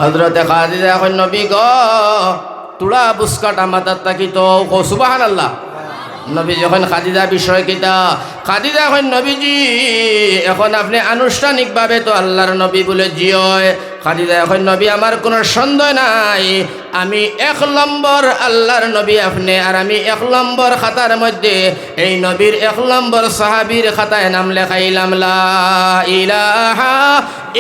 হযরতে খাদিজা এখন নবী গো তুলা বুসকাটা মাথার তাকি তো সুবহানাল্লাহ। নবী যখন খাদিজা বিষয় কিতা খাদিজা এখন নবীজি এখন আপনি আনুষ্ঠানিকভাবে তো আল্লাহর নবী বলে জিয়। খাদিজা এখন নবী আমার কোনো সন্দেহ নাই, আমি 1 নম্বর আল্লাহর নবী আপনি, আর আমি 1 নম্বর খাতার মধ্যে এই নবীর 1 নম্বর সাহাবীর খাতায় নাম লেখাইলাম, লা ইলাহা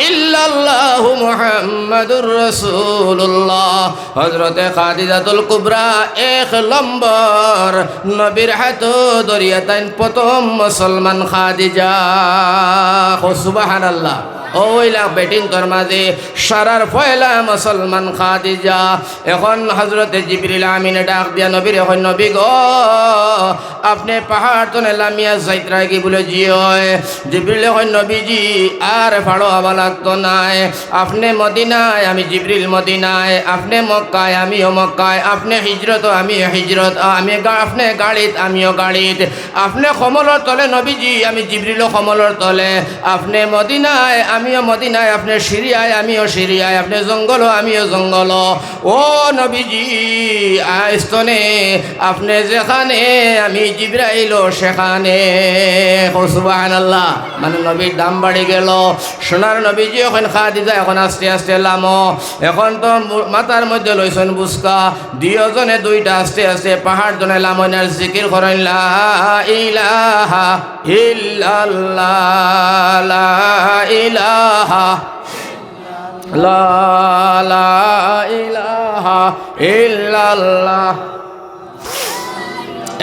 ইল্লাল্লাহু মুহাম্মাদুর রাসূলুল্লাহ। হযরতে খাদিজাতুল কুবরা 1 নম্বর নবীর হাত ধরিয়া তাইন প্রথম মুসলমান খাদিজা। সুবহানাল্লাহ। ওইলা বেটিন তোর মাঝে সারার পয়লা মুসলমান খাদিজা। এখন হযরতে জিবরিল আমিনে ডাক দিয়া নবীর এখন নবী গো আপনি পাহাড় তো লামিয়া যাইত্রা কি বলে জিয়। জিবরিল এখন নবীজি আর ভাড়ো হওয়া লাগতো নাই, আপনি মদিনায় আমি জিবরিল মদিনায়, আপনি মক্কায় আমিও মক্কায়, আপনি হিজরত আমিও হিজরত, আপনি গাড়িত আমিও গাড়িত, আপনি কমলর তলে নবীজি আমি জিবরিলও কমলর তলে, আপনি মদিনায় আমিও মদিনায়, আপনি সিরিয়ায় আমিও সিরিয়ায়, আপনি জঙ্গল আমিও জঙ্গল। ও নবীজি আস্তনে আপনি যেখানে আমি জিবরাইল সেখানে। সুবহানাল্লাহ। মানে নবীর দাম বাড়ি গেল। সোনার নবীজি এখন খাদিজা এখন আস্তে আস্তে লামো, এখন তো মাথার মধ্যে লইছেন বুসকা, দুইজনে দুইটা আস্তে আস্তে পাহাড় জনে লামনার জিকির করেন, লা ইলাহা ইল্লাল্লাহ লা ইলাহা লা ইলাহা ইল্লাল্লাহ।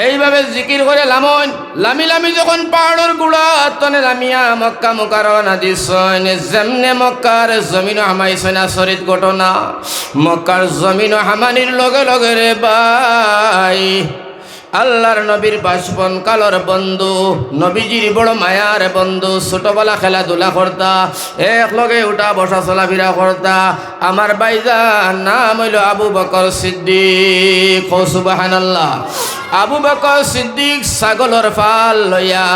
এইভাবে জিকির করে লামন লামি লামি যখন পাহাড়ের গুড়া তনে লামিয়া মক্কা মুকাররমা দিছেন। যেমনে মক্কার জমিন হামাইছেন আচরিত ঘটনা। মক্কার জমিন হামানির লগে লগে রে ভাই আল্লাহর নবীর বাসপন কালর বন্ধু, নবীজির বড় মায়ার বন্ধু, ছোটবেলা খেলাধুলা করতা, এক লগে উঠা বসা চলাফেরা করতা। আমার ভাইজান নাম হইল আবু বকর সিদ্দিক। সুবহানাল্লাহ। আবু বকর সিদ্দিক ছাগলের ফাল লইয়া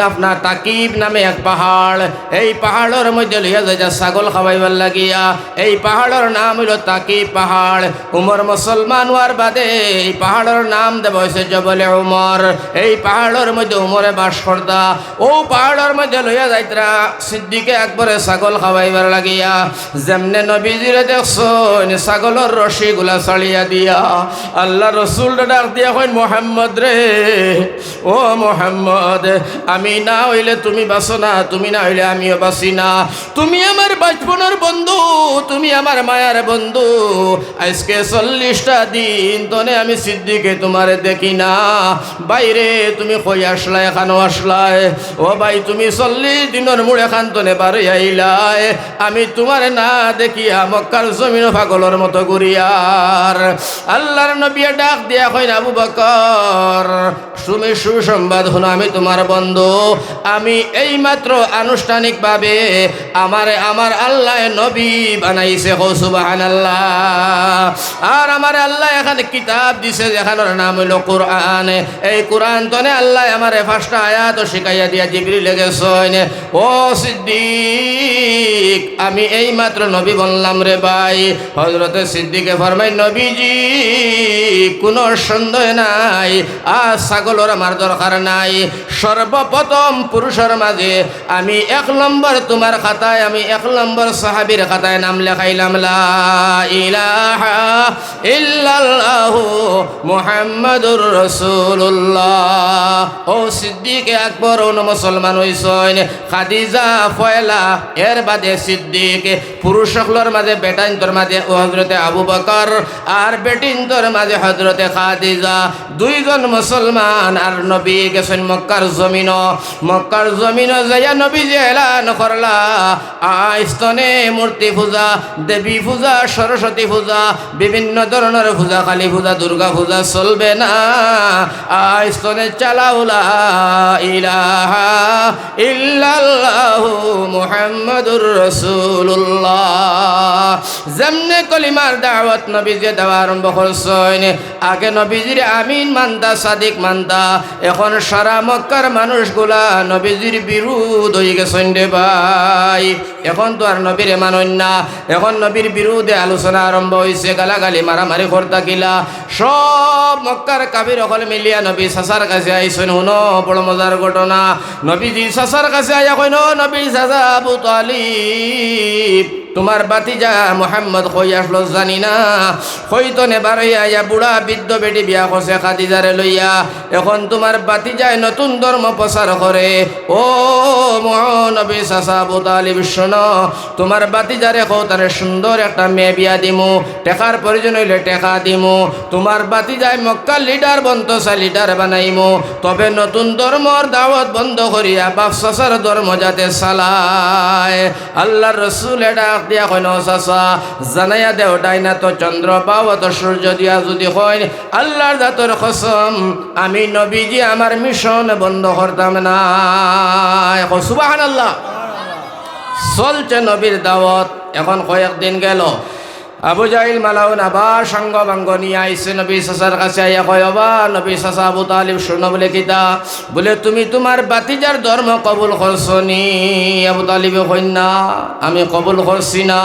আপনার তাকিব নামে এক পাহাড়, এই পাহাড়ের মধ্যে লইয়া যায় ছাগল খাওয়াইবার লাগিয়া। এই পাহাড়ের নাম হইল তাকিব পাহাড়। উমর মুসলমান হওয়ার বাদে এই পাহাড়ের নাম দেব হয়েছে জবলে উমর। এই পাহাড়ের মধ্যে উমরে বাস করতা। ও পাহাড়ের মধ্যে লইয়া যাইতরা সিদ্দিকে একবারে ছাগল খাওয়াইবার লাগিয়া। যেমনে নবীজিরে দেখছেন ছাগলের রশিগুলা ছাড়িয়া দিয়া আল্লাহ রসুল ডাক দিয়া কইন, মোহাম্মদ রে, ও মোহাম্মদ, আমি না হইলে তুমি বাঁচো না, তুমি না হইলে আমিও বাঁচি না। তুমি আমার বাচপনের বন্ধু, তুমি আমার মায়ার বন্ধু। আজকে 40টা দিন তনে আমি সিদ্দিকে তোমারে দেখি না। বাইরে তুমি কই আসলাই, এখানেও আসলাই। ও ভাই তুমি 40 দিনের মুড়ে এখান তনে বারে আইলাই, আমি তোমারে না দেখিয়া মক্কার জমিন পাগলের মতো ঘুরিয়ার। আল্লাহর নবী ডাক দিয়া কইন, আবু বকর তুমি সুসংবাদ হলো, আমি তোমার বন্ধু। আমি এইমাত্র আনুষ্ঠানিকভাবে আমার আল্লাহ নবী বানাইছে। সুবহানাল্লাহ। আর আমার আল্লাহ এখানে কিতাব দিছে যেখানের নাম হইল কোরআন। এই কোরআন তনে আল্লাহ আমার 5টা আয়াত শিখাইয়া দিয়া জিবরিল গেছেন। ও সিদ্দিক আমি এইমাত্র নবী বললাম রে ভাই। হযরতে সিদ্দিকে ফরমাই, নবীজি কোনো সন্দেহ নাই, আর ছাগলের আমার দরকার নাই। সর্বপ্রথম পুরুষের মাঝে আমি 1 নম্বর তোমার খাতায়, আমি 1 নম্বর সাহাবীর খাতায় নাম লেখাইলাম, লা ইলাহা ইল্লাল্লাহু মুহাম্মাদুর রাসূলুল্লাহ। ও সিদ্দিকে আকবর ও মুসলমান হইছেন। খাদিজা পয়লা, এর বাদে সিদ্দিক। পুরুষ সকলের মাঝে বেটাইন্তর মাঝে হযরতে আবু বকর, আর বেটিন্তর মাঝে হযরতে খাদিজা। 2 জন মুসলমান। আর নবী গেছেন মক্কার জমিন। মক্কার জমিন যাইয়া নবী যে এলান করলা, আইস্তনে মূর্তি পূজা, দেবী পূজা, সরস্বতী পূজা, বিভিন্ন ধরনের পূজা, কালী পূজা, দুর্গা পূজা চলবে না। আইস্তনে চালাউলা ইলাহা ইল্লাল্লাহু মুহাম্মাদুর রাসূলুল্লাহ। যেমনে কলিমার দাওয়াত নবী যে দেওয়া আরম্ভ করছেন, আগে নবীজির আমিন মানতা, সাদিক মানতা। এখন সারা মক্কার মানুষ মানুষগুলা নবীজির বিরুদ্ধ হয়ে গেছেন রে ভাই। এখন তো আর নবীরে মানন না, এখন নবীর বিরুদ্ধে আলোচনা আরম্ভ হয়েছে, গালাগালি মারামারি করতা কিলা। সব মক্কার কাফির সকল মিলিয়া নবী চাচার কাছে আইসেন। শুনো বড় মজার ঘটনা, নবীজি চাচার কাছে আইয়া কইন, নবী চাচা আবু তালিব তোমার বাতিজা মোহাম্মদ কই আসলো জানি না, হইতো নেবার হইয়া বুড়া বৃদ্ধ বেটি বিয়া করছে খাদিজারে লইয়া। এখন তোমার বাতিজায় নতুন ধর্ম প্রচার করে। ও মহানবী চাচা আবু তালিব শোনো, তোমার বাতিজারে কও তারে সুন্দর একটা মেয়ে বিয়া দিমু, টেকার প্রয়োজন হইলে টেকা দিমু। তোমার বাতিজায় মক্কার লিডার বন্তসা লিডার বানাইমু, তবে নতুন ধর্মর দাওয়াত বন্ধ করিয়া বাপ চাচার ধর্ম যাতে চালায়। আল্লাহর রসুল এটা দিয়া কইন, চাচা জানাইয়া দেও ডাইনা তো চন্দ্র পাও তো সূর্য দিয়া যদি হয়, আল্লাহর জাতর কসম আমি নবীজি আমার মিশন বন্ধ করতাম না। সুবহানাল্লাহ। চলছে নবীর দাওয়াত। এখন কয়েকদিন গেল, আবু জাহিল মালাউন আবার সঙ্গ বাঙ্গ নিয়ে আইসে নবী চাচার কাছে আইয়া কয়, বা নবী চাচা আবু তালিব শোনো বলে কিতা, বলে তুমি তোমার বাতিজার ধর্ম কবুল করছো নি? আবু তালিবে কই না, আমি কবুল করছি না।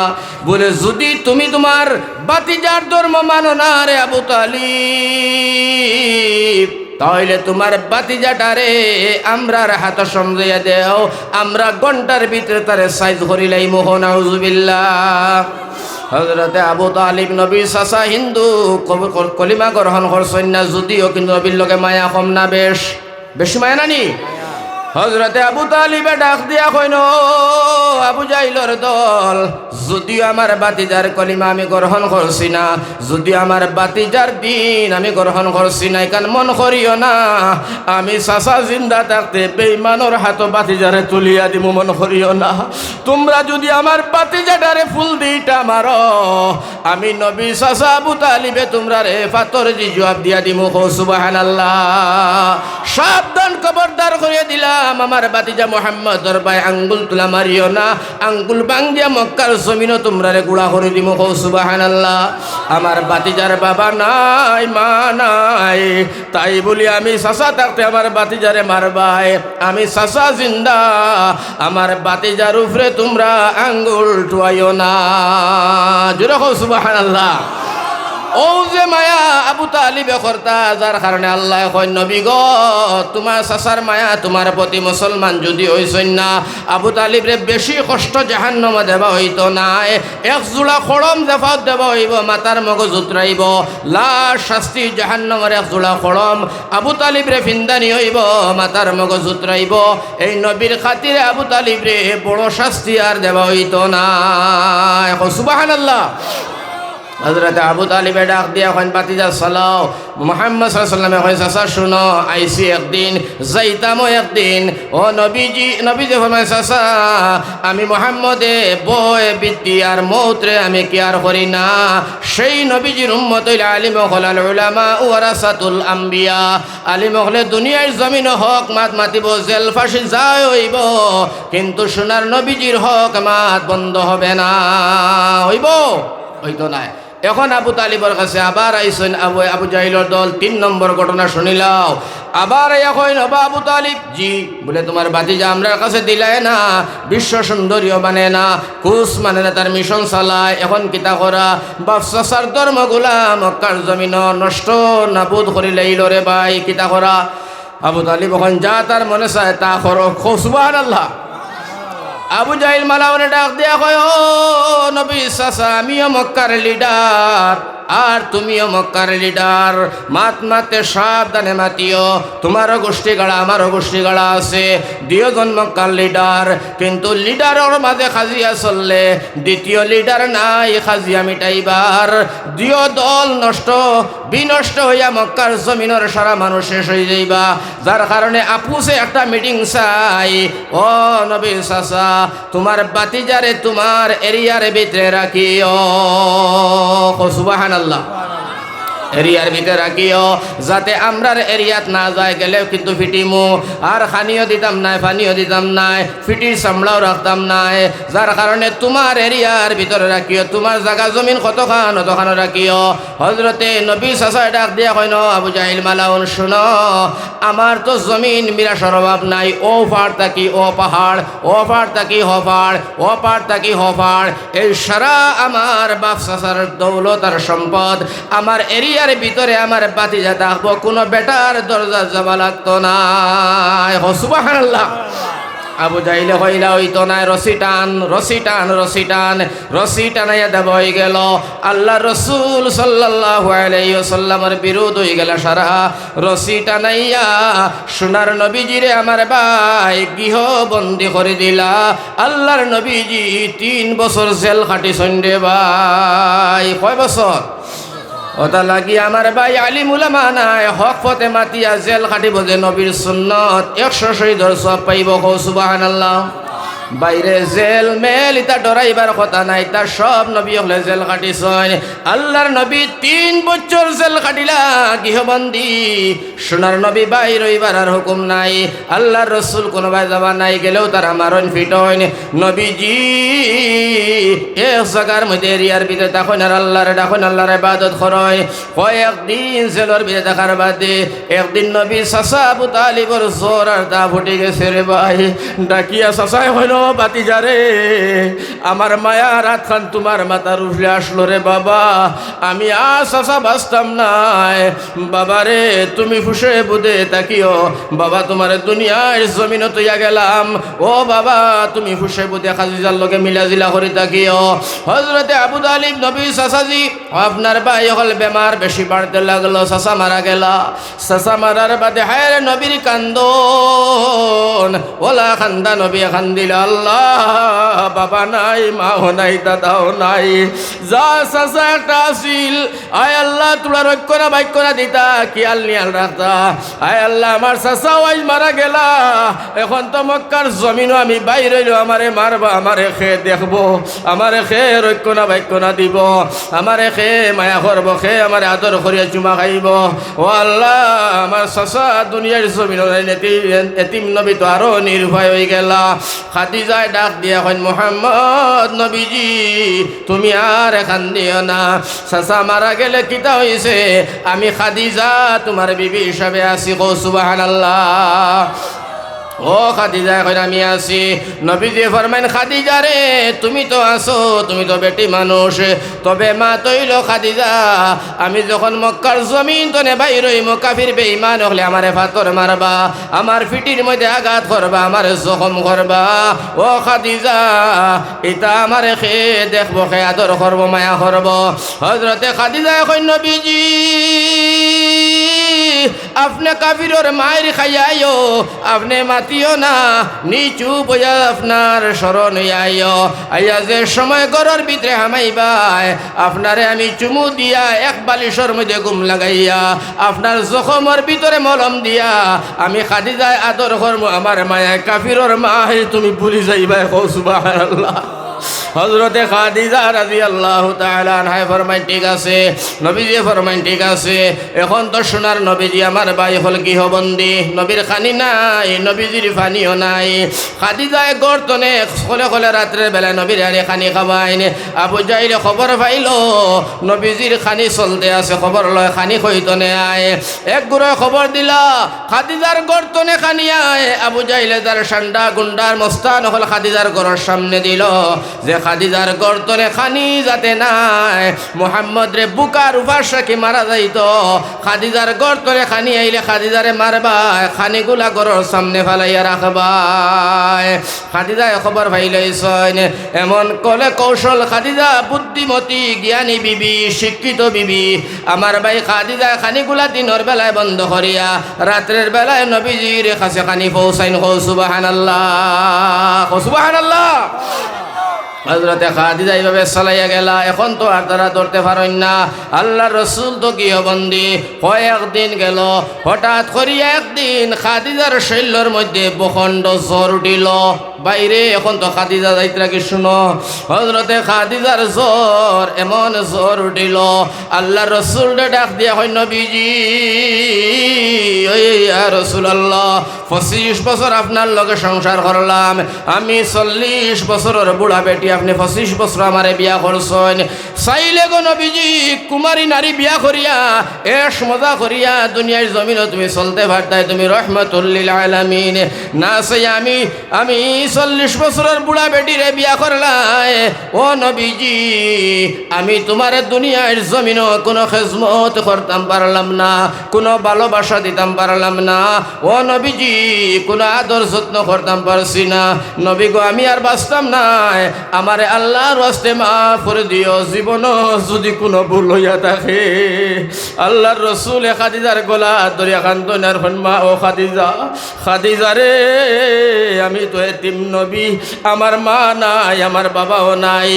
বলে যদি তুমি তোমার বাতিজার ধর্ম মানো না রে আবু তালিব, তাহলে তোমার বাতিজাটারে আমরার হাতে সমঝাইয়া দেও, আমরা ঘন্টার ভিতরে তারে সাইজ করিলাই। মোহন আউযুবিল্লাহ। হযরতে আবু তালিব নবী চাচা হিন্দু কলিমা গ্রহণ করছেন না, যদিও কিন্তু নবীর লগে মায়া কম না, বেশি মায়া নানি। হযরতে আবু তালিবে ডাক দিয়া কইন, আবু জাহিলর দল, যদিও আমার বাতিজার কলিমা আমি গ্রহণ করছি না, যদিও আমার বাতিজার দিন আমি গ্রহণ করছি না, কারণ মন করিও না আমি চাচা জিন্দা থাকতে বেঈমানের হাত বাতিজারে তুলিয়া দিব, মন করিও না। তোমরা যদি আমার বাতিজাটারে ফুল দিটা মারো, আমি নবী চাচা আবু তালিবে তোমরা রে পাথর দি জবাব দিয়া দিমু। সুবহানাল্লাহ। সাবধান, খবরদার করে দিলাম, আমার বাতিজা মোহাম্মদর ভাই আঙ্গুল তুলা মারিও না, আঙ্গুল বাং দিয়া মক্কার জমিনও তোমরা রে গুড়া করে দিমু। সুবহানাল্লাহ। আমার বাতিজার বাবা নাই, মা নাই, তাই বলি আমি চাচা থাকতে আমার বাতিজারে মারবাই, আমি চাচা জিন্দা, আমার বাতিজার উপরে তোমরা আঙ্গুল টুয়াইও না। জোরে কও সুবহানাল্লাহ। ও যে মায়া আবু তালিবে করতা, যার কারণে আল্লাহ কয়, নবী গো তোমার চাচার মায়া তোমার প্রতি মুসলমান যদি হইছেন না, আবু তালিবরে বেশি কষ্ট জাহান্নামে দেবা হইতো না, এক জোড়া খড়ম দেফাত দেবা হইব, মাথার মগজ উতরাইব, লাশ শাস্তি জাহান্নামের এক জোড়া খড়ম আবু তালিবরে ফিন্দানি হইব, মাথার মগজ উতরাইব। এই নবীর খাতিরে আবু তালিবরে বড় শাস্তি আর দেবা হইতো না। সুবহানাল্লাহ। হযরত আবু তালিবে ডাক দিয়া কইন, বাতিজা চালাও। মুহাম্মদ সাল্লাল্লাহু আলাইহি ওয়াসাল্লামে কয়, চাচা শুনো, আইসি একদিন, যাইতামও একদিন। ও নবীজি ফরমায়, চাচা আমি মুহাম্মদে বয় বিদ্যি আর মৌতরে আমি কেয়ার করি না। সেই নবীজির উম্মত হইলে আলিম হল উলামা ওয়ারাসাতুল আম্বিয়া, আলিম হলে দুনিয়ার জমিন হক মাত মাতিব, জেল ফাঁসি যায় হইব, কিন্তু সোনার নবীজির হক মাত বন্ধ হবে না। হইতো না। এখন আবু তালিবর কাছে আবার আইসেন আবু জাহিলর দল। 3 নম্বর ঘটনা শুনিলাও। আবার এখন আবু তালিব, জি বলে তোমার বাতিজা আমরা কাছে দিলায় না, বিশ্ব সুন্দরীও মানে না, কুস মানে না, তার মিশন চালায়। এখন কিতা করা, বাপ চাচার ধর্মগুলা মক্কার জমিন নষ্ট নাবুদ করিলাইল রে ভাই, কিতা করা। আবু তালিব এখন যা তার মনে চায় তা করো। সুবহানাল্লাহ। আবু জাহিল মালাউনে ডাক দিয়া কয়, ও নবী চাচা আমিও মক্কার লিডার, আর তুমিও মক্কার লিডার, মাতে সাবধানে মাতিও, তোমারও গোষ্ঠী গাড়া আমারও গোষ্ঠী গাড়া আছে, 2 জন মক্কার লিডার, কিন্তু লিডারের মাঝে খাজিয়া চললে দ্বিতীয় লিডার নাই খাজিয়া মিটাইবার, 2 দল নষ্ট বিনষ্ট হইয়া মক্কার জমিনের সারা মানুষ শেষ হয়ে যাইবা। যার কারণে আপুসে একটা মিটিং চাই। ও নবী চাচা তোমার বাতিজারে তোমার এরিয়ার ভিতরে রাখিও। সুবহানাল্লাহ। এরিয়ার ভিতরে রাখিও, যাতে আমরার এরিয়াত না যায়, গেলেও কিন্তু ফিটিমু, আর খানিও দিতাম নাই, পানিও দিতাম নাই, ফিটির চামড়াও রাখতাম নাই। যার কারণে তোমার এরিয়ার ভিতরে রাখিও, তোমার জায়গা জমিন কতখান অতখানো রাখিও। হজরতে নবী চাচায় ডাক দিয়া কইন, আবু জাহিল মালাউন শুনো, আমার তো জমিন মিরাসর অভাব নাই, ও পাহাড় থাকি ও পাহাড়, ও পাহাড় থাকি হ পাহাড়, ও পাহাড় থাকি হ পাহাড়, এই সারা আমার বাপ চাচার দৌলত আর সম্পদ আমার এরিয়ার ভিতরে আমার বাতিজা থাকবো, কোনো বেটার দরজা যাবা লাগতো না। সুবহানাল্লাহ। আবু জাহিলে হইলা হইতো না, রশি টান রশি টান রশি টান, রশি টানাইয়া দেব হয়ে গেল। আল্লাহ রসুল সাল্লাল্লাহু আলাইহি ওয়াসাল্লামের বিরোধ হয়ে গেল সারা, রশি টানাইয়া সোনার নবীজিরে আমার ভাই গৃহবন্দী করে দিলা। আল্লাহর নবীজি 3 বছর জেল খাটিছেন রে ভাই। কয় বছর? ওটা লাগি আমার ভাই আলিম উলামা নাই, হক পথে মাতিয়া জেল খাটিব যে নবীর সুন্নত 100 শহীদর সব পাইব। সুবহানাল্লাহ। বাইরে জেল মেল ইতা ডরাইবার কথা নাই, তার সব নবী হলে জেল কাটিছেন। আল্লাহর নবী 3 বছর জেল কাটিলা গৃহবন্দী। সোনার নবী বাইর হইবার আর হুকুম নাই, আল্লাহর রসুল কোনোবাই যাবা নাই, গেলেও তারা মারণ ফিটন। নবীজি এক জায়গার মধ্যে এরিয়ার ভিতরে তখন আর আল্লাহরে ডাকুন, আল্লাহর ইবাদত করেন। কয়েকদিন জেলের ভিতরে দেখার বাদে একদিন নবী চাচা আবু তালিবর জোর আর দা ফুটে গেছে রে ভাই। ডাকিয়া চাচাই হইল, বাতিজারে আমার মায়া রাত খান তোমার মাথার উঠলে আসলো রে বাবা, আমি চাচা বাঁচতাম নাই। বাবা রে তুমি ফুসে বুধে তাকিও, বাবা তোমার দুনিয়ার জমিন তৈয়া গেলাম, ও বাবা তুমি ফুসে বুধে খাজিজার লগে মিলাজিলা করে তাকিও। হজরতে আবু তালিব নবী চাচাজি আপনার ভাই হল বেমার বেশি বাড়তে লাগলো, চাচা মারা গেলা। চাচা মারার বাদে হায় নবীর কান্দন, ওলা খান্দা নবী খান্দিল, আল্লাহ বাবা নাই, মাও নাই, দাদাও নাই, যা চাচা একটা আসিল, আয় আল্লাহ তোরা রক্ষ না বাইক করা দিতা, কিয়াল নিয়াল রাখতা। আয় আল্লাহ আমার চাচাও আজ মারা গেলা, এখন তো মক্কার জমিনও আমি বাইর হইল, আমারে মারবা, আমারে খে দেখবো, আমারে খে রক্ষ না বাইক না দিব, আমারে খে মায়া করবো, খে আমার আদর করিয়া চুমা খাইব। ও আল্লাহ আমার চাচা দুনিয়ার জমিন এতিম নবী তো আরো নির্ভয় হয়ে গেলা। খাদিজায় ডাক দিয়া কইন, মুহাম্মদ নবীজি তুমি আর এখান দিও না, চাচা মারা গেলে কিতা হইছে, আমি খাদিজা তোমার বিবি হিসাবে আছি। কও সুবহানাল্লাহ। ও খাদিজা কইন আমি আছি। নবীজি ফরমাইন, খাদিজা রে তুমি তো আসো, তুমি তো বেটি মানুষ, তবে মা তৈল খাদিজা আমি যখন মক্কার জমিন তনে বাইর হইমু, কাফির বেঈমান হলে আমারে ফাতর মারবা, আমার ফিটির মধ্যে আঘাত করবা, আমারে জখম করবা। ও খাদিজা এটা আমারে খে দেখবো, খে আদর করবো, মায়া করবো। হজরতে খাদিজা কইন, নবীজি আপনি কাফিরর মায়ের খাইয়াইও, আপনি মাতিও না, নিচু বইয়া আপনার স্মরণ আইও, আইয়া যে সময় ঘরের ভিতরে হামাইবাই আপনারে আমি চুমু দিয়া এক বালিশর মধ্যে ঘুম লাগাইয়া আপনার জখমের ভিতরে মলম দিয়া আমি খাদিজায় আদর করবো, আমার মায়া কাফিরর মা তুমি ভুলি যাইবাই। সুবহানাল্লাহ। হযরতে খাদিজা রাদিয়াল্লাহু তাআলা আনহা ফরমায় ঠিক আছে, নবীজি ফরমায় ঠিক আছে। এখন তো সোনার নবীজি আমার ভাই হল গৃহবন্দী, নবীর খানি নাই, নবীজির পানিও নাই। খাদিজায় গর্তনে খলে খলে রাত্রের বেলা নবীর আরে খানি খাবাইন। আবু জাহিল খবর পাইল নবীজির খানি চলতে আছে, খবর লয় খানি খইতনে আয়। এক গুড়ে খবর দিলা খাদিজার গর্তনে খানি আয়। আবু জাহিলে তার সান্ডা গুন্ডার মস্তান হল খাদিজার ঘরের সামনে দিল যে খাদিজার গর্তনে খানি যাতে নাই, মুহাম্মদ রে বুকার উপাসাকে মারা যাইত। খাদিজার গর্তনে খানি আইলে খাদিজারে মারবাই, খানিগুলা ঘরের সামনে ফালাইয়া রাখবাই। খাদিজায় খবর পাইলেছেন, এমন কলে কৌশল খাদিজা বুদ্ধিমতী জ্ঞানী বিবি, শিক্ষিত বিবি। আমার ভাই খাদিজা খানিগুলা দিনের বেলায় বন্ধ করিয়া রাত্রের বেলায় নবীজির কাছে খানি পৌঁছাইন। সুবহানাল্লাহ, সুবহানাল্লাহ। হযরতে খাদিজা এইভাবে চালাইয়া গেলা। এখন তো আর তারা ধরতে পারেন না, আল্লাহর রসুল তো গৃহবন্দী। কয়েকদিন গেল, হঠাৎ করিয়া একদিন খাদিজার শৈল্যর মধ্যে প্রচণ্ড জ্বর উঠিল। বাইরে এখন তো খাদিজা যাইতরা কি শুনো হযরতে খাদিজার জ্বর এমন জ্বর উঠিল আল্লাহ রসুল ডাক দিয়া হয় নবীজি ওই ইয়া রাসূলুল্লাহ 25 বছর আপনার লগে সংসার করলাম আমি 40 বছরের বুড়া বেটি আপনি 25 বছর আমারে বিয়া করছেন চাইলে গো নবীজি কুমারী নারী বিয়া করিয়া এশ মজা করিয়া দুনিয়ার জমিনে তুমি চলতে পারতাই তুমি রহমাতুল লিল আলামিন না চাই আমি 40 বছরের বুড়া বেটিরে বিয়া করলাই ও নবীজি আমি তোমার দুনিয়ার জমিনে কোনো খেজমত করতাম পারলাম না কোনো ভালোবাসা দিতাম পারলাম না ও নবীজি কোনো আদর যত্ন করতাম পারছি না নবী গো আমি আর বাঁচতাম না আমারে আল্লাহর ওয়াস্তে মাফ করে দিও জীবন যদি কোনো ভুল হইয়া থাকে আল্লাহর রসুল খাদিজার গলা ধরিয়া কান্দন আর মা ও খাদিজা রে আমি তো এতিম নবী আমার মা নাই আমার বাবাও নাই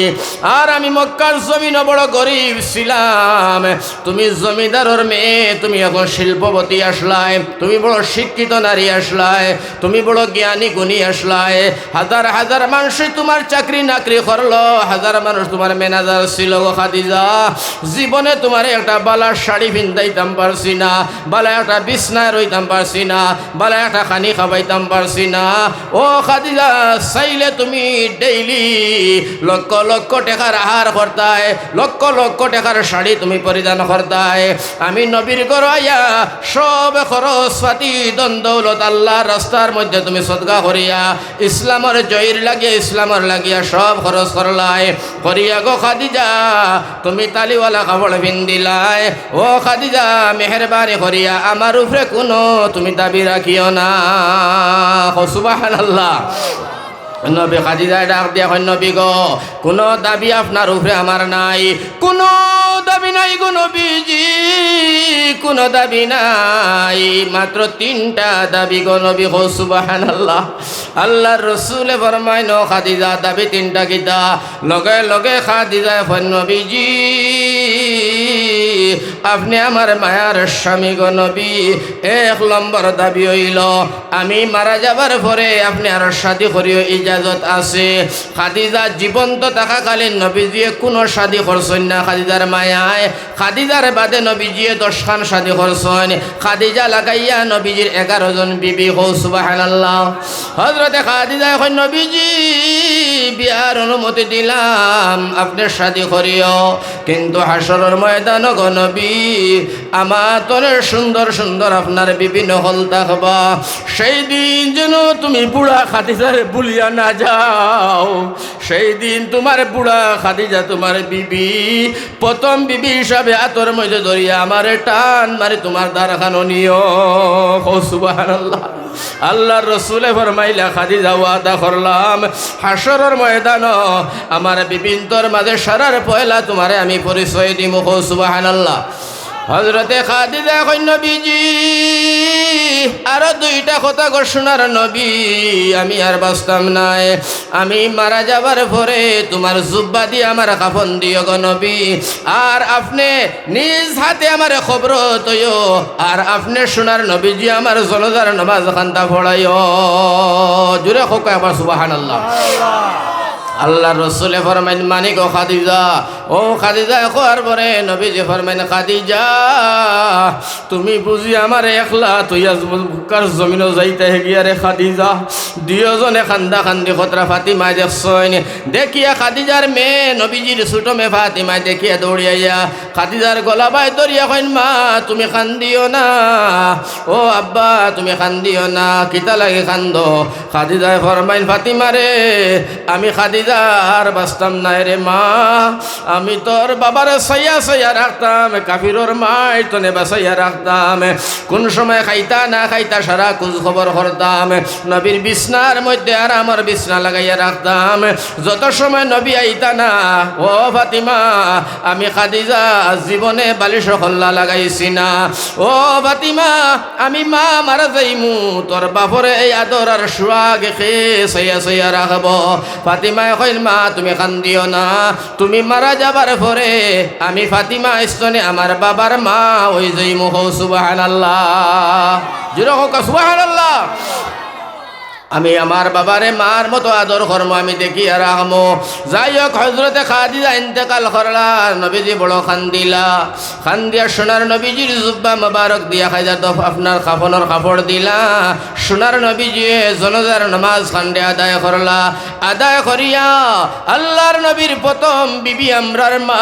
আর আমি মক্কার জমিন বড় গরিব ছিলাম তুমি জমিদারের মেয়ে তুমি এখন শিল্পপতি আসলাই তুমি বড় শিক্ষিত নারী আসলাই তুমি বড় জ্ঞানী গুণী আসলাই হাজার হাজার মানুষ তোমার চাকরি নাকরি করলো হাজার মানুষ তোমার ম্যানেজার ছিল গো খাদিজা জীবনে তোমার একটা বালা শাড়ি পিন্ধাইতাম পারছি না বালা একটা বিছনায় রইতাম পারছি না বালা একটা খানি খাবাইতাম পারছি না ও খাদিজা চাইলে তুমি ডেইলি লক্ষ লক্ষ টাকার আহার করতায় লক্ষ লক্ষ টাকার শাড়ি তুমি পরিধান করতায় আমি নবীর ঘর আইয়া সব খরচ পাতি দন দৌলত আল্লাহর রাস্তার মধ্যে তুমি সদকা করিয়া ইসলামের জয়ের লাগিয়া ইসলামের লাগিয়া সব খরচ করলাই করিয়া গো খাদিজা তুমি তালিওয়ালা কাপড় পিন্দিলাই ও খাদিজা মেহরবানি করিয়া আমার উপরে কোনো তুমি দাবি রাখিও না সুবহানাল্লাহ নবী খাদিজায় ডাক দিয়া কই নবী গো কোনো দাবি আপনার উপরে আমার নাই কোনো দাবি নাই গো নবীজি কোনো দাবি নাই মাত্র 3টা দাবি গো নবী গো সুবহানাল্লাহ আল্লাহর রাসূলে ফরমায় ন খাদিজা দাবি 3টা কিতা লগে লগে খাদিজায় কই নবীজি আপনি আমার মায়ার স্বামী গো নবী 1 নম্বর দাবি হইল আমি মারা যাবার পরে আপনি আর শাদী করিও ইজাজত আছে খাদিজা জীবন্ত থাকাকালীন নবীজিয়ে কোনো শাদী করছেন না খাদিজার মায়ায় খাদিজার বাদে নবীজিয়ে 10 খান শাদী করছেন খাদিজা লাগাইয়া নবীজির 11 জন বিবি হো সুবহানাল্লাহ হযরতে খাদিজা কই নবীজি বিয়ার অনুমতি দিলাম আপনি শাদী করিও কিন্তু হাসরের ময়দান গো নবী আমার তোরে সুন্দর সুন্দর আপনার বিভিন্ন হল থাকবা সেই দিন যেন তুমি বুড়া খাদিজারে ভুলিয়া না যাও সেই দিন তোমার বুড়া খাদিজা তোমার বিবি প্রথম বিবি হিসাবে আতর মধ্যে ধরিয়া আমারে টান মারি তোমার দ্বারখানো নিও সুবহানাল্লাহ আল্লাহর রাসূলে ফরমাইলা খাদিজা ওয়াদা করলাম হাসরের ময়দান আমার বিবিন্তর মাঝে সারার পয়লা তোমারে আমি পরিচয় দিমু সুবহানাল্লাহ হযরতে খাদিজা কই নবীজি আর 2টা কথা ঘোষণার নবী আমি আর বাঁচতাম নাই আমি মারা যাবার পরে তোমার জুব্বা দিয়ে আমার কাফন দিও গো নবী আর আপনি নিজ হাতে আমার খবর তৈও আর আপনি সোনার নবীজি আমার জনাজার নামাজ খান্তা পড়াইও জুরে হোক আবার সুবহানাল্লাহ আল্লাহ রসুলে ফরমাইন মানিক ও খাদিজা কোয়ার পরে নবীজি ফরমাইন খাদিজা তুমি বুঝি আমার একলা তুই আজ বুকার জমিনও যাইতে গিয়া রে খাদিজা 2 জনে খান্দা খান্দি খতরা ফাতিমা দেখছইন দেখিয়া খাদিজার মেয়ে নবীজির ছোট মেয়ে ফাতিমা দেখিয়া দৌড়িয়া খাদিজার গলা বাই ধরিয়া কইন মা তুমি খান্দিও না ও আব্বা তুমি খান্দিও না কিতা লাগে কান্দো খাদিজায় ফরমাইন ফাতিমা রে আমি খাদিজা আর বাঁচতাম নাই রে মা আমি তোর বাবার সাইয়া সাইয়া রাখতাম কাফিরর মাই তনে বাসাইয়া রাখতাম কোন সময় খাইতা না খাইতা সারা খোঁজ খবর করতাম নবীর বিছনার মধ্যে আর আমার বিছনা লাগাইয়া রাখতাম যত সময় নবী আইতা না ও ফাতিমা আমি খাদিজা জীবনে বালিশ খল্লা লাগাইছি না ও ফাতিমা আমি মা মারা যাইমু তোর বাপরে এই আদর আর সোয়াগ খেয়ে সাইয়া সাইয়া রাখব ফাতিমা কইল মা তুমি কান্দিও না তুমি মারা যাবার পরে আমি ফাতিমা স্তনে আমার বাবার মা ওই যাইমু সুবহানাল্লাহ জোরে হোক সুবহানাল্লাহ আমি আমার বাবারে মার মতো আদর কর্ম আমি দেখি আর রাখমো। যাই হোক, হজরতে খাদিজা ইন্তেকাল করলা, নবীজি বড় খান্দিলা। খান্দিয়া সোনার নবীজির জুব্বা মোবারক দিয়া খাইজা তো আপনার কাফনের কাপড় দিলা। সোনার নবীজি জনজার নামাজ খান্ডে আদায় করলা। আদায় করিয়া আল্লাহর নবীর প্রথম বিবি আমরার মা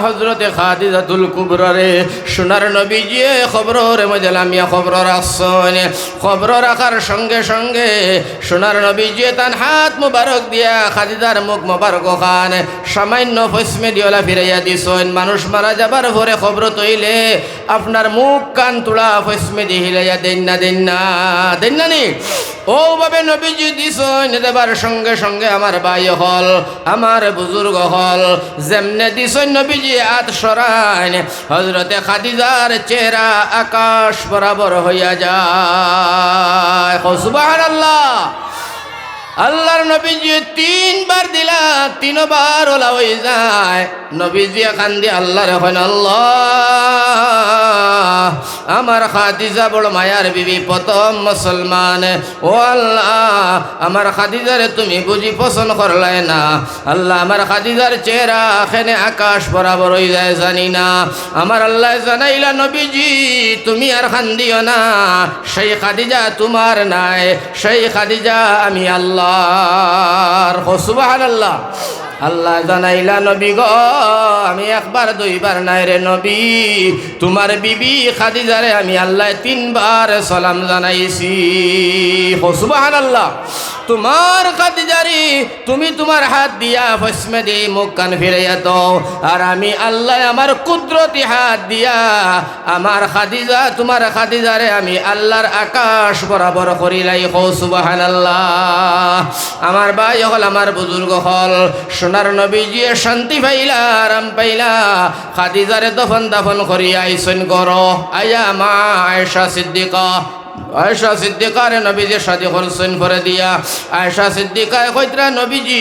হজরতে খাদিজাতুল কুবরারে সোনার নবীজি খবরের মধ্যে লামিয়া খবর রাখছেন। খবর রাখার সঙ্গে সঙ্গে সোনার নবীজি তার হাত মুবারক দিয়া খাদিজার মুখ মুবারক খান সামান্য ফসমে দিওলা ফিরাইয়া দিছেন। মানুষ মারা যাবার পরে খবর তৈলে আপনার মুখ কান তুলা ফসমে দিয়ে হিলাইয়া দেন না নি ও ভাবে নবীজি দিছেন। দেবার সঙ্গে সঙ্গে আমার ভাই হল, আমার বুজুর্গ হল, যেমনে দিছেন নবীজি হাত সরাইন, হজরতে খাদিজার চেহারা আকাশ বরাবর হইয়া যায়। সুবহানাল্লাহ। আল্লাহর নবীজি তিনবার দিলা, তিনবার ওলা হয়ে যায়। নবীজি কান্দি আল্লাহর এখন আল্লাহ, আমার খাদিজা বড় মায়ার বিবি, প্রথম মুসলমান। ও আল্লাহ, আমার খাদিজারে তুমি বুঝি পছন্দ করলাই না। আল্লাহ, আমার খাদিজার চেহারা এখানে আকাশ বরাবর হয়ে যায় জানি না। আমার আল্লাহ জানাইলা নবীজি তুমি আর খান্দিও না, সেই খাদিজা তোমার নাই, সেই খাদিজা আমি আল্লাহর। সুবহানাল্লাহ। আল্লাহ জানাইলা নবী গো আমি একবার দুইবার নাই রে নবী, তোমার বিবি খাদিজারে আমি আল্লাহ তিনবার সালাম জানাইছি। সুবহানাল্লাহ। তোমার খাদিজারি তুমি তোমার হাত দিয়া ফসমে দিয়ে মুখ কান ফিরাইয়া দাও, আর আমি আল্লাহ আমার কুদরতি হাত দিয়া আমার খাদিজা তোমার খাদিজারে আমি আল্লাহর আকাশ বরাবর করিলাই। সুবহানাল্লাহ। আমার ভাই হল, আমার বুজুর্গ হল, সোনার নবীজি শান্তি পাইলা, আরাম পাইলা, খাদিজারে দফন দাফন করিয়া আইসন করো। আয়া মা আয়েশা সিদ্দিকা, আয়েশা সিদ্দিকারে নবীজি শাদি করছেন করে দিয়া। আয়েশা সিদ্দিকায় কইতরা নবীজি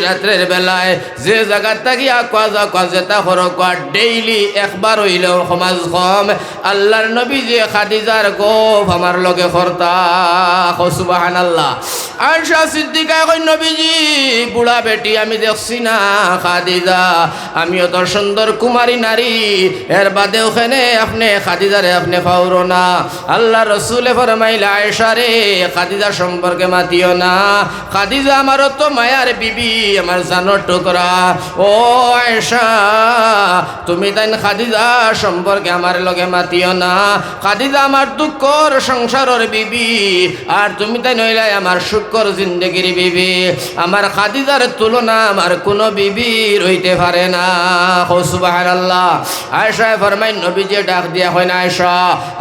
রাত্রের বেলায় যে জায়গা থাকি আকা যেটা খরকা ডেইলি একবার হইলেও সমাজ কম আল্লাহর নবীজি খাদিজার গোফ আমার লগে করতা। সুবহানাল্লাহ। আয়েশা সিদ্দিকায় কই নবীজি বুড়া বেটি আমি দেখছি না খাদিজা, আমিও তো সুন্দর কুমারী নারী, এর বাদে ওখানে আপনি খাদিজারে আপনি পাওরো না। আল্লাহ রসুল ফরমাইলা আয়েশা রে খাদিজা সম্পর্কে মাতিও না, খাদিজা আমারও তো মায়ার বিবি, আমার জানোর টুকরা। ও আয়েশা তুমি তাই খাদিজা সম্পর্কে আমার লগে মাতিও না, খাদিজা আমার দুঃখর সংসারের বিবি, আর তুমি তাই নইলাই আমার শুকর জিন্দগির বিবি। আমার খাদিজার তুলনা আমার কোনো বিবি রইতে পারে না। সুবহানাল্লাহ। আয়েশা ফরমাই নবীজি ডাক দিয়া হয় না আয়েশা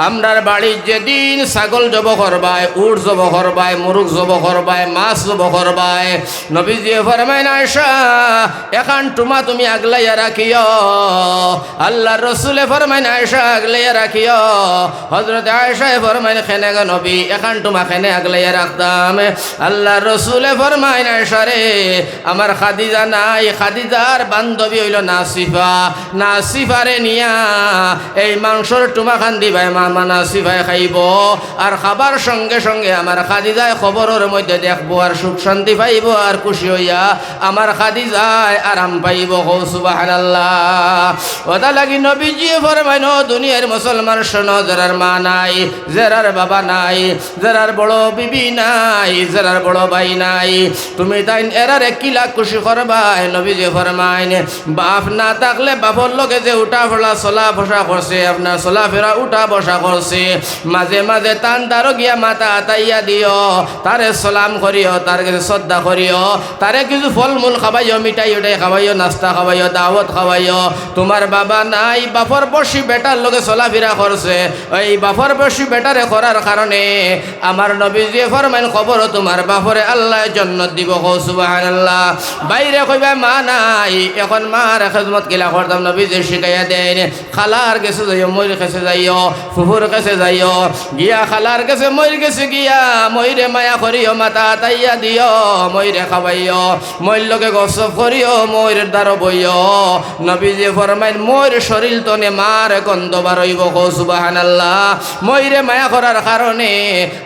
আমরার বাড়ির যেদিন ছাগল জব করবাই, উট জব করবাই, মুরুগ জব করবাই, মাছ জব করবাই, নবীজি ফরমাই না আয়েশা এখান টুমা তুমি আগলাইয়া রাখিও। আল্লাহ রসুলে ফরমাই না আয়েশা আগলাইয়া রাখিও। হযরত আয়েশা ফরমাই খেনে গো নবী এখান টুমা খেনে আগলাইয়া রাখতাম। আল্লাহ রসুলে ফরমাই না আয়েশা রে আমার খাদিজা নাই, খাদিজার বান্ধবী হইল নাসিফা, নাসিফারে নিয়া এই মাংসর টুমা খান দিবাই মামা নাসিফায় খাইব, আর খাবার সঙ্গে সঙ্গে আমার খাদিজায় খবরের মধ্যে দেখবো আর সুখ শান্তি পাইব, আর খুশি হইয়া আমার খাদিজায় আরাম পাইব। সুবহানাল্লাহ। ওটা লাগি নবীজি ফরমাইন দুনিয়ার মুসলমান শোনো, যারার মা নাই, যারার বাবা নাই, যারার বড় বিবি নাই, যারার বড় ভাই নাই, তুমি তাই এরারে কিলা খুশি করবাই। নবীজি ফরমাইন বাপ না থাকলে বাপর লগে যে উঠা ফেলা চলা বসা করছে, আপনার চলা ফেরা উঠা বসা করছে, মাঝে মাঝে টান তারও গিয়া মাথা আতাইয়া দিও, তারে সালাম করিও, তার কাছে শ্রদ্ধা করিও, তারে কিছু ফলমূল খাওয়াইও, মিঠাই উঠাই খাওয়াইও, নাস্তা খাওয়াইও, দাওয়াত খাওয়াইও। তোমার বাবা নাই, বাপর বসি বেটার লগে চলাফেরা করছে, ওই বাপর বসি বেটারে করার কারণে আমার নবীজি ফরমাইন খবর তোমার বাপরে আল্লাহ জান্নাত দিব। সুবহানাল্লাহ। বাইরে কইবা মা নাই, এখন মার খেদমত কিলা করতাম নবীজি শিখাইয়া দেন। খালার কাছে যাইও, ময়ূর কাছে যাইও, ফুফুর কাছে যাইও, গিয়া খালার কাছে ময়ূর গেছে গিয়া ময়ূরে মায়া করিও, মাথা আতাইয়া দিও, ময়ূরে খাওয়াইও, ময়ূর লগে গসব করিও, ময়ূরের দ্বারা বইও। নবীজি ফরমাইন মোর শরীর তনে মার গন্ধ বারইব কো সুবহানাল্লাহ মইরে মায়া করার কারণে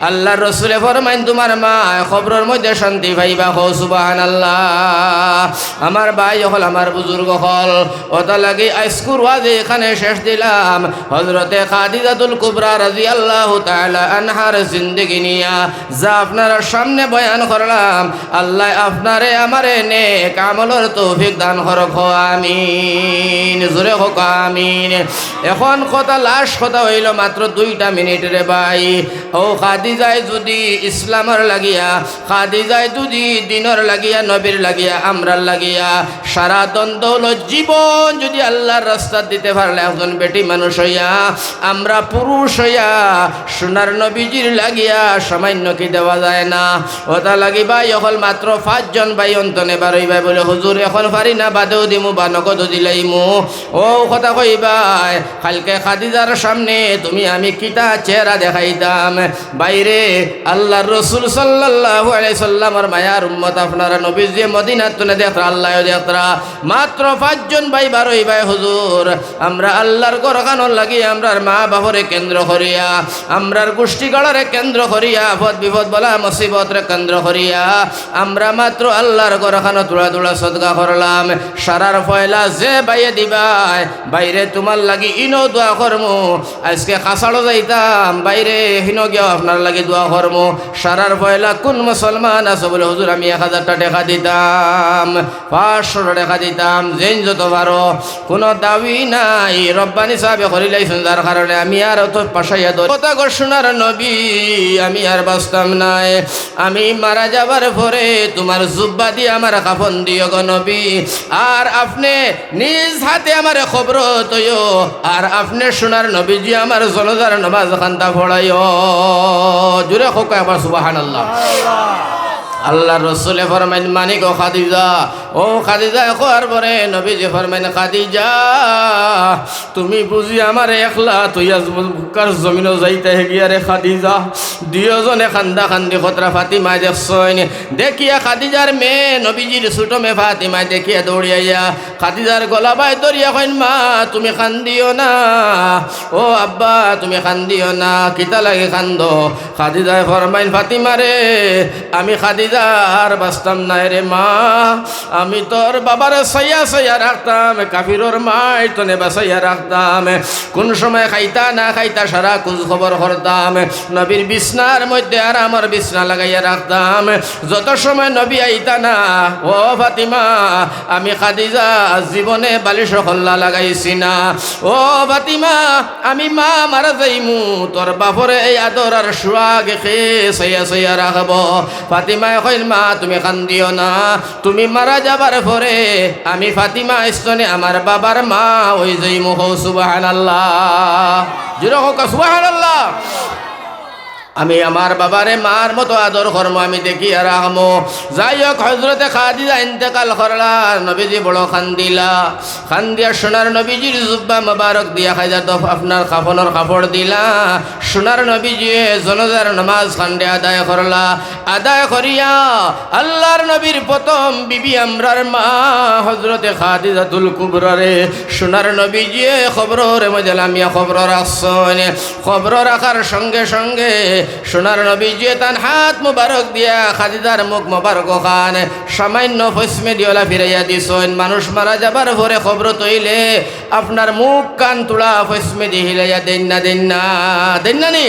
আল্লাহর রাসূলে ফরমাইন তোমার মা কবরের মধ্যে শান্তি পাইবা কো সুবহানাল্লাহ আমার ভাই হল আমার বুজুর্গ হল ওটা লাগি আজকুর ওয়াজ এখানে শেষ দিলাম হযরতে খাদিজাতুল কুবরা রাদিয়াল্লাহু তাআলা আনহার জিন্দেগি নিয়া যা আপনার সামনে বয়ান করলাম আল্লাহ আপনারে আমারে নেক আমলের তৌফিক দান করুক আমিন জোরে হোক আমিন এখন কথা লাস্ট কথা হইল মাত্র 2টা মিনিট রে ভাই ও খাদিজায় যদি ইসলামের লাগিয়া খাদিজায় যদি দিনের লাগিয়া নবীর লাগিয়া আমরার লাগিয়া সারা দৌলত জীবন যদি আল্লাহর রাস্তা দিতে পারলে একজন বেটি মানুষ হইয়া আমরা পুরুষ হইয়া সোনার নবীজির লাগিয়া সামান্য কি দেওয়া যায় না ওটা লাগি ভাই এখন মাত্র 5 জন ভাই অন্তনে বারই ভাই বলে হুজুর এখন পারি না বাদেও দিমু বা নগদ দিলাইমু ও কথা কইবাই কালকে খাদিজার সামনে তুমি আমি কিতা চেহারা দেখাইতাম বাইরে আল্লাহর রাসূল সাল্লাল্লাহু আলাইহি সাল্লামের মায়ার উম্মত আপনারা নবীজি মদিনাত তুনে দেখরা আল্লাহ দেখরা মাত্র 5 জন ভাই বারই ভাই হুজুর আমরা আল্লাহর ঘরখানোর লাগি আমরার মা বাবরে কেন্দ্র করিয়া আমরার গোষ্ঠীগড়রে কেন্দ্র করিয়া পদ বিপদ বলা মুসিবতরে কেন্দ্র করিয়া আমরা মাত্র আল্লাহর ঘরখানো তোলা তোলা সদকা করলাম সারার ফয়লা যে বাইয়ে দিবাই বাইরে তোমার লাগি ইনো দোয়া করমু আজকে খাসাড়ো যাইতাম বাইরে হিনো গিয়ে আপনার লাগি দোয়া করমু সারার ফয়লা কোন মুসলমান আছে বলে হুজুর আমি 1000 টাকা দিতাম 500 টাকা দিতাম যেন যত পারো কোনো দাবি নাই রব্বানি সাহেবে করিলাইছেন যার কারণে আমি আর তো পাশাইয়া ধরে কথা ঘোষণার নবী আমি আর বাঁচতাম নাই আমি মারা যাবার পরে তোমার জুব্বা দিয়ে আমার কাফন দিও গো নবী আর আপনি নিজ হাতে আমার খবর তৈও আর আপনি সোনার নবীজি আমার জনজার নামাজ খান্তা পড়াইও জুড়ে হোক আবার সুবহানাল্লাহ আল্লাহর রাসূলে ফরমাইন মানিক ও খাদিজা কোয়ার পরে নবীজি ফরমাইন খাদিজা তুমি বুঝি আমার একলা তুই আজ বুকার জমিনও যাইতে গিয়া রে খাদিজা দুজনে খান্দা খান্দি খতরা ফাতিমা দেখছইন দেখিয়া খাদিজার মেয়ে নবীজির ছোট মেয়ে ফাতিমা দেখিয়া দৌড়িয়া খাদিজার গলা বাই ধরিয়া কইন মা তুমি খান্দিও না ও আব্বা তুমি খান্দিও না কিতা লাগে কান্দো খাদিজায় ফরমাইন ফাতিমা রে আমি খাদিজা আর বাঁচতাম নাই রে মা আমি তোর বাবার সাইয়া রাখতাম কাফিরর মাই তনে বাসাইয়া রাখতাম কোন সময় খাইতা না খাইতা সারা খোঁজ খবর করতাম নবীর বিছনার মধ্যে আর আমার বিছনা লাগাইয়া রাখতাম যত সময় নবী আইতা না ও ফাতিমা আমি খাদিজা জীবনে বালিশ হল্লা লাগাইছি না ও ফাতিমা আমি মা মারা যাইমু তোর বাপরে এই আদর আর সোয়াগ খেয়ে সাইয়া রাখব ফাতিমা কইল মা তুমি কান্দিও না তুমি মারা যাবার পরে আমি ফাতিমা স্তনে আমার বাবার মা ওই যাইমু সুবহানাল্লাহ জোরে হোক সুবহানাল্লাহ আমি আমার বাবারে মার মতো আদর করবো আমি দেখি আর রাখবো যাই হোক হজরতে খাদিজা ইন্তেকাল করলা নবীজি বড় খান্দিয়া সোনার নবীজির জুব্বা মোবারক দিয়া খাইজা তো আপনার কাফনের কাপড় দিলা সোনার নবীজি জনজার নামাজ খান্ডে আদায় করলা আদায় করিয়া আল্লাহর নবীর প্রথম বিবি আমরার মা হজরতে খাদিজাতুল কুবরারে সোনার নবীজি খবরের মধ্যে লামিয়া খবর রাখছেন খবর রাখার সঙ্গে সঙ্গে সোনার নবীজি তান হাত মুবারক দিয়া খাদিজার মুখ মুবারক খান সামান্য ফসমে দিওলা ফিরাইয়া দিছেন মানুষ মারা যাবার পরে খবর তৈলে আপনার মুখ কান তুলা ফসমে দি হিলাইয়া দেন না নি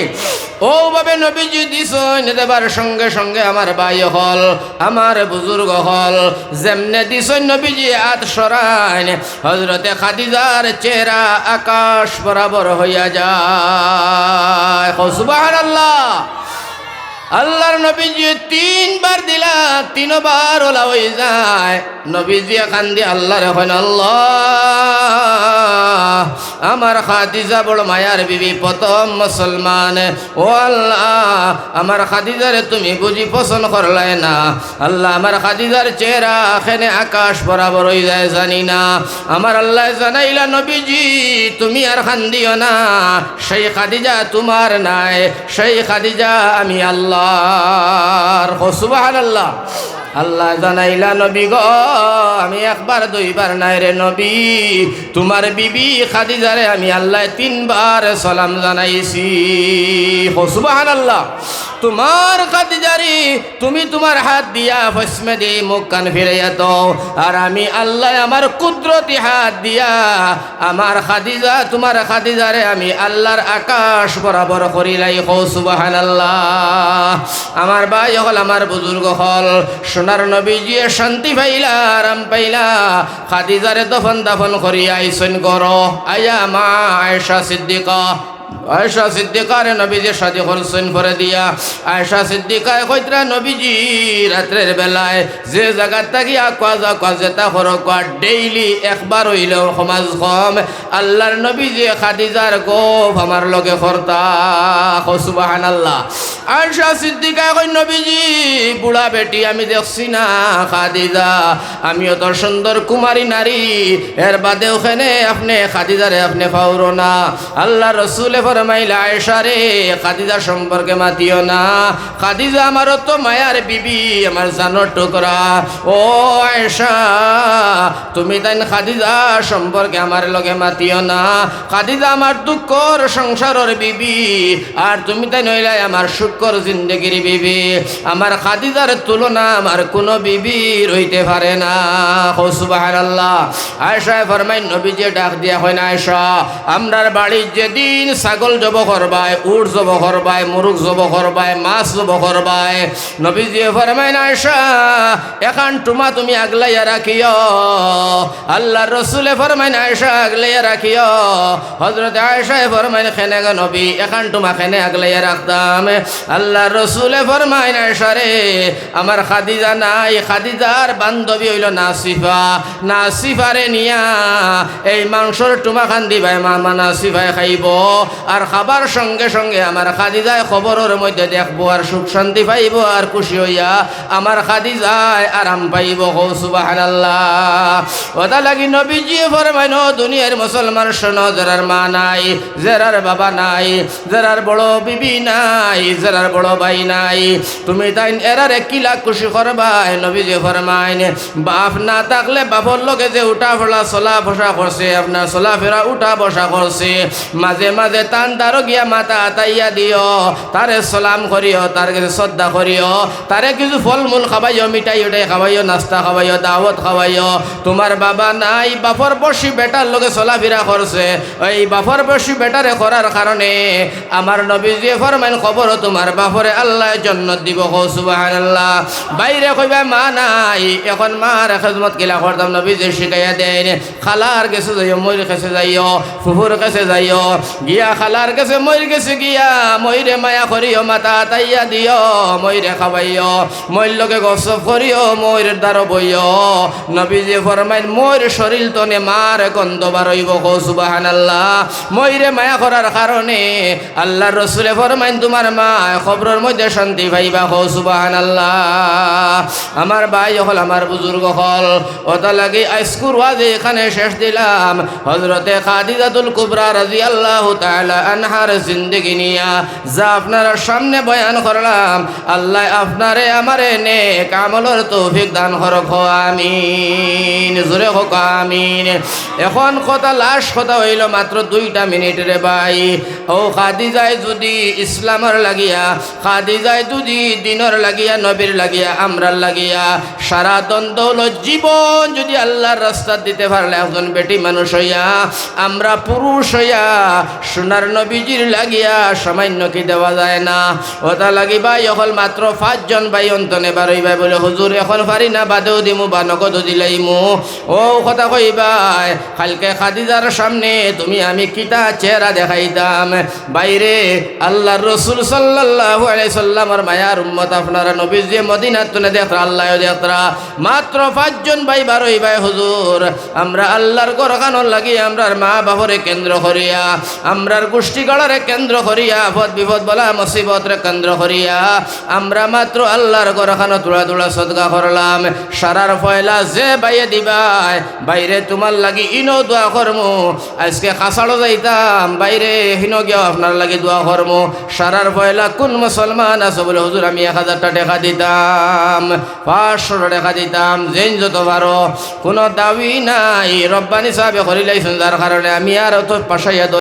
ও ভাবে নবীজি দিছেন দেবার সঙ্গে সঙ্গে আমার ভাই হল আমার বুজুর্গ হল যেমনে দিছেন নবীজি হাত সরান হযরতে খাদিজার চেহারা আকাশ বরাবর হইয়া যায় সুবহানাল্লাহ আল্লাহর নবীজি 3 বার দিলা 3 বার ওলা হয়ে যায় নবীজি কান্দি আল্লাহর হন আল্লাহ আমার খাদিজা বড় মায়ার বিবি প্রথম মুসলমান ও আল্লাহ আমার খাদিজারে তুমি বুঝি পছন্দ করলাই না আল্লাহ আমার খাদিজার চেহারা এখানে আকাশ বরাবর হয়ে যায় জানি না আমার আল্লাহ জানাইলা নবীজি তুমি আর কান্দিও না সেই খাদিজা তোমার নাই সেই খাদিজা আমি আল্লাহর সুবহানাল্লাহ আল্লাহ জানাইলা নবী গো আমি একবার দুইবার নাই রে নবী, তোমার বিবি খাদিজারে আমি আল্লাহ 3 বার সালাম জানাইছি। সুবহানাল্লাহ। তোমার খাদিজারি তুমি তোমার হাত দিয়া ফসমে দিয়ে মুখ কান ফিরাইয়া দাও, আর আমি আল্লাহ আমার কুদরতি হাত দিয়া আমার খাদিজা তোমার খাদিজারে আমি আল্লাহর আকাশ বরাবর করিলাই। সুবহানাল্লাহ। আমার ভাই হল আমার বুজুর্গ হল সোনার নবীজি শান্তি পাইলা আরাম পাইলা খাদিজারে দফন দাফন করিয়া আইসন করো আয়া মা আয়েশা সিদ্দিকা। আয়েশা সিদ্দিকারে নবীজি শাদি করছেন করে দিয়া আয়েশা সিদ্দিকায় কইতরা নবীজি রাত্রের বেলায় যে জায়গার থাকি যেটা করো ডেইলি একবার হইলেও সমাজ কম আল্লাহর নবীজি খাদিজার গোফ আমার লগে করতা। সুবহানাল্লাহ। আয়েশা সিদ্দিকায় কই নবীজি বুড়া বেটি আমি দেখছি না খাদিজা, আমিও তো সুন্দর কুমারী নারী, এর বাদে ওখানে আপনি খাদিজারে আপনি পাওরো না। আল্লাহ রসুলে ফরমাইলা আয়েশা রে খাদিজা সম্পর্কে মাতিও না, খাদিজা আমারও তো মায়ার বিবি, আমার জানোর টুকরা। ও আয়েশা তুমি তাই খাদিজা সম্পর্কে আমার লগে মাতিও না, খাদিজা আমার দুঃখর সংসারের বিবি, আর তুমি তাই নইলাই আমার শুকর জিন্দগির বিবি। আমার খাদিজার তুলনা আমার কোনো বিবি রইতে পারে না। সুবহানাল্লাহ। আয়েশা ফরমাই নবীজি ডাক দিয়া হয় না আয়েশা আমরার বাড়ির যেদিন ছাগল জব করবায়, উট জব করবায়, মুরগ জব করবায়, মাছ জব করবায়, নবীজি ফরমাই না আয়েশা এখান টুমা তুমি আগলাইয়া রাখিও। আল্লাহর রসুলে ফরমাই না আয়েশা আগলাইয়া রাখিও। হযরত আয়েশা ফরমাই খেনে গো নবী এখান টুমা খেনে আগলাইয়া রাখতাম। আল্লাহর রসুলে ফরমাই না আয়েশা রে আমার খাদিজা নাই, খাদিজার বান্ধবী হইল নাসিফা, নাসিফারে নিয়া এই মাংসর টুমা খান দিবাই মামা নাসিফায় খাইব, আর খাবার সঙ্গে সঙ্গে আমার খাদিজায় খবরের মধ্যে দেখবো আর সুখ শান্তি পাইব, আর খুশি হইয়া আমার খাদিজায় আরাম পাইব। সুবহানাল্লাহ। ওটা লাগি নবীজি ফরমাইন দুনিয়ার মুসলমান শোনো, যারার মা নাই, যারার বাবা নাই, যারার বড় বিবি নাই, যারার বড় ভাই নাই, তুমি তাই এরারে কিলা খুশি করবাই। নবীজি ফরমাইন বাপ না থাকলে বাপর লোকে যে উঠা ফেলা চলা বসা করছে, আপনার চলা ফেরা উঠা বসা করছে, মাঝে মাঝে তান তারও গিয়া মাথা আতাইয়া দিও, তারে সালাম করিও, তার কাছে শ্রদ্ধা করিও, তারে কিছু ফলমূল খাওয়াইও, মিঠাই উঠাই খাওয়াইও, নাস্তা খাওয়াইও, দাওয়াত খাওয়াইও। তোমার বাবা নাই, বাপর বসি বেটার লোকে চলাফেরা করছে, ওই বাপর বসি বেটারে করার কারণে আমার নবীজি ফরমাইন খবর তোমার বাপরে আল্লাহ জান্নাত দিব। সুবহানাল্লাহ। বাইরে কইবা মা নাই, এখন মার খেদমত কিলা করতাম নবীজি শিখাইয়া দেন। খালার কাছে যাইও, ময়ূর কাছে যাইও, ফুফুর কাছে যাইও, গিয়া খালার কাছে ময়ূর কাছে গিয়া ময়ূরে মায়া করিও, মাথা তাইয়া দিও, ময়ূরে খাওয়াইও, ময়ূর লোকে গসব করিও, ময়ূরের দ্বারা বইও। নবীজি ফরমাইন ময়ূর শরীর তনে মার গন্ধ বারইব। সুবহানাল্লাহ। ময়ূরে মায়া করার কারণে আল্লাহর রসুলে ফরমাইন তোমার মা খবরের মধ্যে শান্তি পাইবা। সুবহানাল্লাহ। আমার ভাই হল আমার বুজুর্গ হল ওটা লাগে আইস্কুর ওয়াজে এখানে শেষ দিলাম। হযরতে খাদিজাতুল কুবরা রাদিয়াল্লাহু তাআলা আনহার জিন্দেগি নিয়া যা আপনার সামনে বয়ান করলাম, আল্লাহ আপনারে আমারে নেক আমলের তৌফিক দান করুক। আমিন। জোরে হোক আমিন। এখন কথা লাস্ট কথা হইল মাত্র 2টা মিনিট রে ভাই। ও খাদিজায় যদি ইসলামের লাগিয়া, খাদিজায় যদি দিনের লাগিয়া, নবীর লাগিয়া, আমরার লাগিয়া সারা দৌল জীবন যদি আল্লাহর রাস্তা দিতে পারলে একজন বেটি মানুষ হইয়া, আমরা পুরুষ হইয়া সোনার নবীজির লাগিয়া সামান্য কি দেওয়া যায় না? ওটা লাগিবা এখন মাত্র 5 জন ভাই অন্তনে বারইবাই বলে হুজুর এখন পারি না, বাদেও দিমু বা নগদ দিলাইমু। ও কথা কইবাই কালকে খাদিজার সামনে তুমি আমি কিতা চেহারা দেখাইতাম। বাইরে আল্লাহর রসুল সাল্লাল্লাহু আলাইহি সাল্লামের মায়ার উম্মত আপনারা নবীজি মদিনাত তুলে দেখরা, আল্লাহ দেখরা মাত্র 5 জন ভাই বারইবাই হুজুর আমরা আল্লাহর ঘরখানোর লাগি আমরার মা বাপরে কেন্দ্র করিয়া, আমরার পরিবার গোষ্ঠীগড়রে কেন্দ্র করিয়া পদ বিপদ বলা মুসিবতরে কেন্দ্র করিয়া আমরা মাত্র আল্লাহর ঘরখানো তোলা তোলা সদকা করলাম সারার ফয়লা যে বাইয়ে দিবাই বাইরে তোমার লাগি ইনো দোয়া করমু আজকে কাছাড়ো যাইতাম বাইরে হিনো গিয়া আপনার লাগি দোয়া করমু সারার ফয়লা কোন মুসলমান আছে বলে হুজুর আমি 1000 টাকা দিতাম 500 টাকা দিতাম যেন যত পারো কোনো দাবি নাই রব্বানি সাহেব করিলাইছেন যার কারণে আমি আর তো পাশাইয়া